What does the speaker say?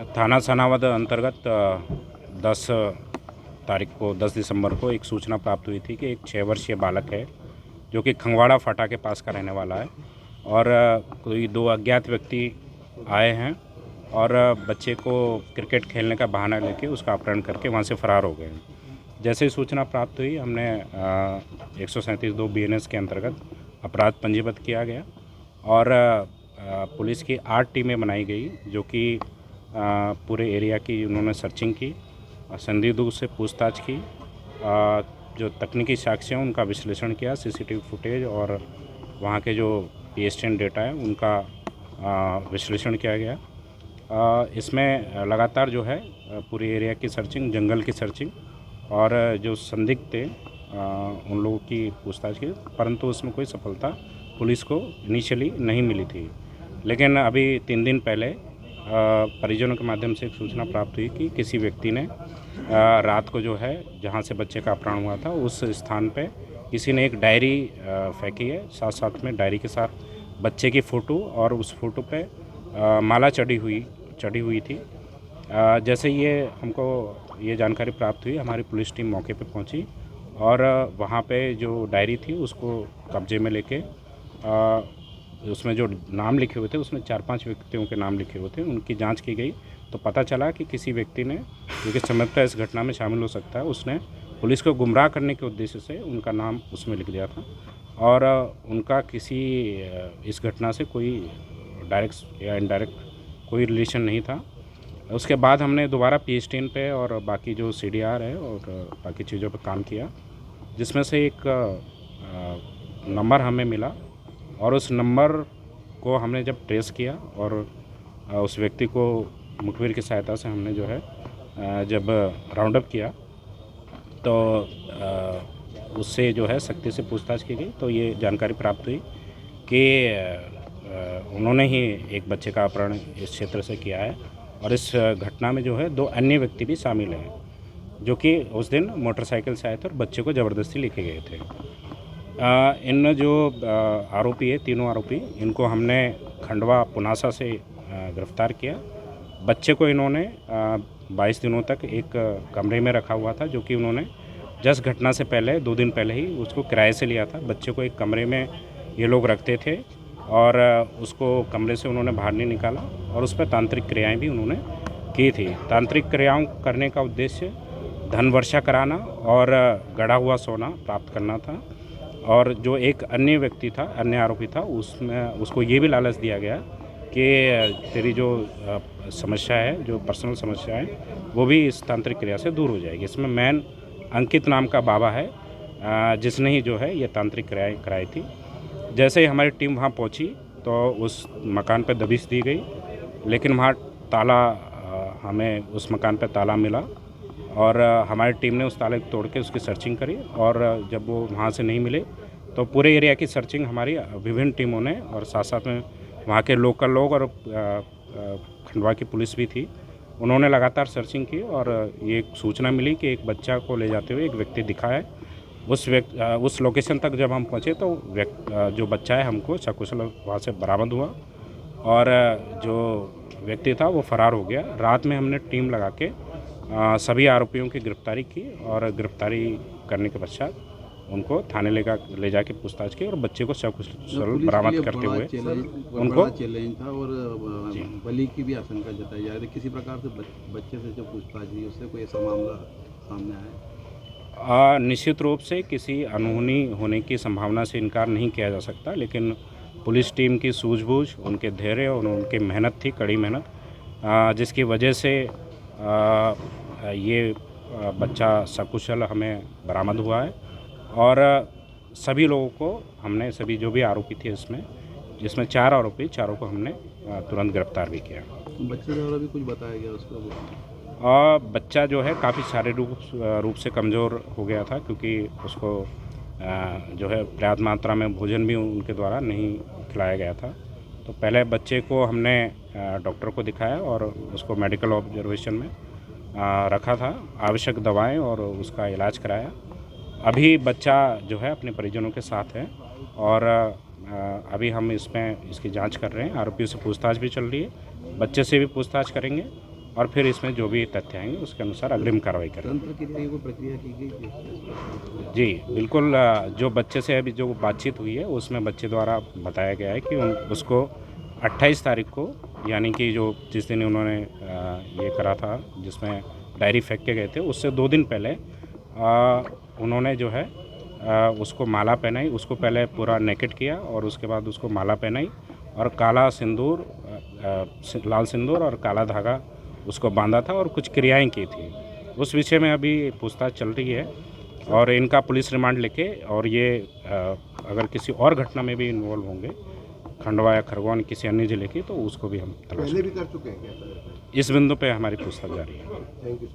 थाना सनावद अंतर्गत 10 तारीख को 10 दिसंबर को एक सूचना प्राप्त हुई थी कि एक 6 वर्षीय बालक है जो कि खंगवाड़ा फाटा के पास का रहने वाला है और कोई 2 अज्ञात व्यक्ति आए हैं और बच्चे को क्रिकेट खेलने का बहाना लेके उसका अपहरण करके वहाँ से फरार हो गए हैं। जैसे ही सूचना प्राप्त हुई हमने 137(2) BNS के अंतर्गत अपराध पंजीबद्ध किया गया और पुलिस की 8 टीमें बनाई गई जो कि पूरे एरिया की उन्होंने सर्चिंग की, संदिग्धों से पूछताछ की, जो तकनीकी साक्ष्य हैं उनका विश्लेषण किया, सीसीटीवी फुटेज और वहाँ के जो PSTN डेटा है उनका विश्लेषण किया गया। इसमें लगातार जो है पूरे एरिया की सर्चिंग, जंगल की सर्चिंग और जो संदिग्ध थे उन लोगों की पूछताछ की, परंतु उसमें कोई सफलता पुलिस को इनिशियली नहीं मिली थी। लेकिन अभी 3 दिन पहले परिजनों के माध्यम से एक सूचना प्राप्त हुई कि किसी व्यक्ति ने रात को जो है जहां से बच्चे का अपहरण हुआ था उस स्थान पे किसी ने एक डायरी फेंकी है, साथ साथ में डायरी के साथ बच्चे की फ़ोटो और उस फोटो पे माला चढ़ी हुई थी। जैसे ये हमको ये जानकारी प्राप्त हुई, हमारी पुलिस टीम मौके पे पहुंची और वहाँ पे जो डायरी थी उसको कब्जे में लेके उसमें जो नाम लिखे हुए थे उसमें 4-5 व्यक्तियों के नाम लिखे हुए थे, उनकी जांच की गई तो पता चला कि किसी व्यक्ति ने जो कि संभवतः इस घटना में शामिल हो सकता है, उसने पुलिस को गुमराह करने के उद्देश्य से उनका नाम उसमें लिख दिया था और उनका किसी इस घटना से कोई डायरेक्ट या इनडायरेक्ट कोई रिलेशन नहीं था। उसके बाद हमने दोबारा PSTN पे और बाकी जो CDR है और बाकी चीज़ों पर काम किया, जिसमें से एक नंबर हमें मिला और उस नंबर को हमने जब ट्रेस किया और उस व्यक्ति को मुखबिर की सहायता से हमने जो है जब राउंड अप किया तो उससे जो है सख्ती से पूछताछ की गई तो ये जानकारी प्राप्त हुई कि उन्होंने ही एक बच्चे का अपहरण इस क्षेत्र से किया है और इस घटना में जो है 2 अन्य व्यक्ति भी शामिल हैं जो कि उस दिन मोटरसाइकिल से आए थे और बच्चे को ज़बरदस्ती लेके गए थे। इन जो आरोपी है, तीनों आरोपी, इनको हमने खंडवा पुनासा से गिरफ्तार किया। बच्चे को इन्होंने 22 दिनों तक एक कमरे में रखा हुआ था जो कि उन्होंने जस्ट घटना से पहले 2 दिन पहले ही उसको किराए से लिया था। बच्चे को एक कमरे में ये लोग रखते थे और उसको कमरे से उन्होंने बाहर नहीं निकाला और उस पर तांत्रिक क्रियाएँ भी उन्होंने की थी। तांत्रिक क्रियाओं करने का उद्देश्य धन वर्षा कराना और गड़ा हुआ सोना प्राप्त करना था और जो एक अन्य व्यक्ति था, अन्य आरोपी था, उसको ये भी लालच दिया गया कि तेरी जो समस्या है, जो पर्सनल समस्या है, वो भी इस तांत्रिक क्रिया से दूर हो जाएगी। इसमें मैन अंकित नाम का बाबा है जिसने ही जो है ये तांत्रिक क्रियाएँ कराई थी। जैसे ही हमारी टीम वहाँ पहुँची तो उस मकान पर दबिश दी गई, लेकिन वहाँ ताला हमें उस मकान पर ताला मिला और हमारी टीम ने उस ताले को तोड़ के उसकी सर्चिंग करी और जब वो वहाँ से नहीं मिले तो पूरे एरिया की सर्चिंग हमारी विभिन्न टीमों ने और साथ साथ में वहाँ के लोकल लोग और खंडवा की पुलिस भी थी, उन्होंने लगातार सर्चिंग की और ये सूचना मिली कि एक बच्चा को ले जाते हुए एक व्यक्ति दिखा है। उस लोकेशन तक जब हम पहुँचे तो जो बच्चा है हमको सकुशल वहाँ से बरामद हुआ और जो व्यक्ति था वो फरार हो गया। रात में हमने टीम लगा के सभी आरोपियों की गिरफ्तारी की और गिरफ्तारी करने के पश्चात उनको थाने ले जाके पूछताछ की और बच्चे को सकुशल बरामद करते हुए उनको चैलेंज था और बलि की भी आशंका जताई जा रही थी। किसी प्रकार से बच्चे से जो पूछताछ हुई उससे कोई ऐसा मामला सामने आया? निश्चित रूप से किसी अनहोनी होने की संभावना से इनकार नहीं किया जा सकता, लेकिन पुलिस टीम की सूझबूझ, उनके धैर्य और उनकी मेहनत थी, कड़ी मेहनत, जिसकी वजह से ये बच्चा सकुशल हमें बरामद हुआ है और सभी लोगों को हमने, सभी जो भी आरोपी थे इसमें, जिसमें 4 आरोपी, चारों को हमने तुरंत गिरफ्तार भी किया। बच्चे द्वारा भी कुछ बताया गया उसको? बच्चा जो है काफ़ी शारीरिक रूप से कमज़ोर हो गया था क्योंकि उसको जो है पर्याप्त मात्रा में भोजन भी उनके द्वारा नहीं खिलाया गया था। तो पहले बच्चे को हमने डॉक्टर को दिखाया और उसको मेडिकल ऑब्जर्वेशन में रखा था, आवश्यक दवाएं और उसका इलाज कराया। अभी बच्चा जो है अपने परिजनों के साथ है और अभी हम इसकी जांच कर रहे हैं। आरोपियों से पूछताछ भी चल रही है, बच्चे से भी पूछताछ करेंगे और फिर इसमें जो भी तथ्य आएंगे उसके अनुसार अग्रिम कार्रवाई करेंगे। तंत्र की कोई प्रक्रिया की गई थी? जी बिल्कुल, जो बच्चे से अभी जो बातचीत हुई है उसमें बच्चे द्वारा बताया गया है कि उसको 28 तारीख को, यानी कि जो जिस दिन उन्होंने ये करा था जिसमें डायरी फेंक के गए थे, उससे 2 दिन पहले उन्होंने जो है उसको माला पहनाई। उसको पहले पूरा नेकेड किया और उसके बाद उसको माला पहनाई और काला सिंदूर, लाल सिंदूर और काला धागा उसको बांधा था और कुछ क्रियाएं की थी। उस विषय में अभी पूछताछ चल रही है और इनका पुलिस रिमांड लेके, और ये अगर किसी और घटना में भी इन्वॉल्व होंगे, खंडवा या खरगोन किसी अन्य जिले की, तो उसको भी हम तलाश पहले भी कर चुके हैं क्या? इस बिंदु पे हमारी पूछताछ जारी है। Thank you.